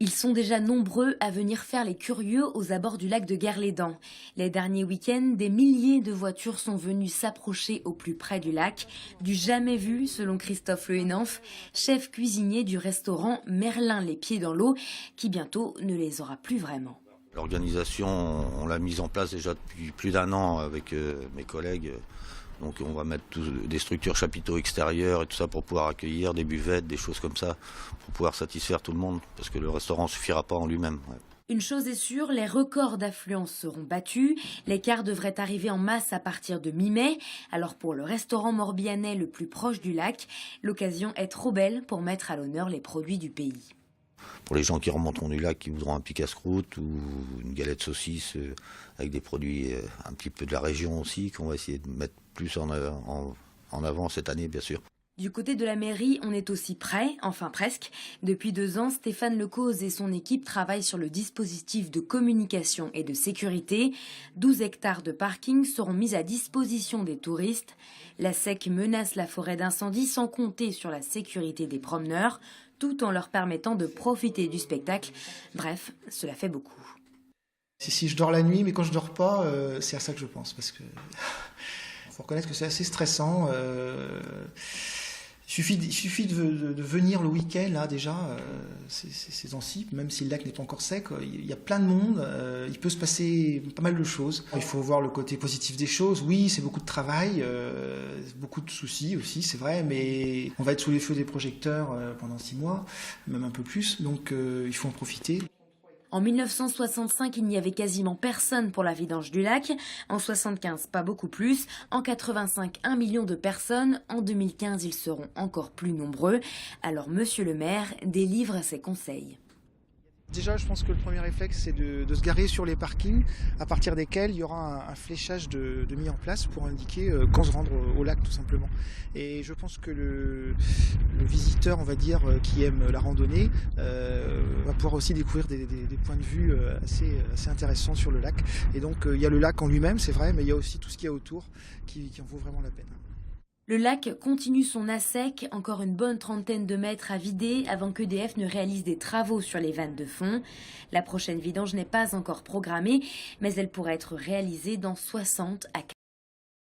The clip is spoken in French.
Ils sont déjà nombreux à venir faire les curieux aux abords du lac de Guerlédan. Les derniers week-ends, des milliers de voitures sont venues s'approcher au plus près du lac. Du jamais vu, selon Christophe Le Henanf, chef cuisinier du restaurant Merlin les Pieds dans l'eau, qui bientôt ne les aura plus vraiment. L'organisation, on l'a mise en place déjà depuis plus d'un an avec mes collègues. Donc on va mettre des structures chapiteaux extérieurs et tout ça pour pouvoir accueillir des buvettes, des choses comme ça, pour pouvoir satisfaire tout le monde, parce que le restaurant ne suffira pas en lui-même. Ouais. Une chose est sûre, les records d'affluence seront battus. Les cars devraient arriver en masse à partir de mi-mai. Alors pour le restaurant morbihanais le plus proche du lac, l'occasion est trop belle pour mettre à l'honneur les produits du pays. Pour les gens qui remonteront du lac, qui voudront un petit casse-croûte ou une galette saucisse avec des produits un petit peu de la région aussi, qu'on va essayer de mettre plus en avant cette année, bien sûr. Du côté de la mairie, on est aussi prêt, enfin presque. Depuis 2 ans, Stéphane Lecause et son équipe travaillent sur le dispositif de communication et de sécurité. 12 hectares de parking seront mis à disposition des touristes. La SEC menace la forêt d'incendie sans compter sur la sécurité des promeneurs, tout en leur permettant de profiter du spectacle. Bref, cela fait beaucoup. Si je dors la nuit, mais quand je dors pas, c'est à ça que je pense, parce que faut reconnaître que c'est assez stressant. Il suffit de venir le week-end, là, déjà, ces temps-ci, même si le lac n'est pas encore sec, il y a plein de monde, il peut se passer pas mal de choses. Il faut voir le côté positif des choses. Oui, c'est beaucoup de travail, beaucoup de soucis aussi, c'est vrai, mais on va être sous les feux des projecteurs pendant 6 mois, même un peu plus, donc il faut en profiter. En 1965, il n'y avait quasiment personne pour la vidange du lac. En 75, pas beaucoup plus. En 85, 1 million de personnes. En 2015, ils seront encore plus nombreux. Alors, monsieur le maire délivre ses conseils. Déjà, je pense que le premier réflexe, c'est de se garer sur les parkings, à partir desquels il y aura un fléchage de mis en place pour indiquer quand se rendre au lac, tout simplement. Et je pense que le visiteur, on va dire, qui aime la randonnée, va pouvoir aussi découvrir des points de vue assez intéressants sur le lac. Et donc, il y a le lac en lui-même, c'est vrai, mais il y a aussi tout ce qu'il y a autour qui en vaut vraiment la peine. Le lac continue son assec, encore une bonne trentaine de mètres à vider avant qu'EDF ne réalise des travaux sur les vannes de fond. La prochaine vidange n'est pas encore programmée, mais elle pourrait être réalisée dans 60 à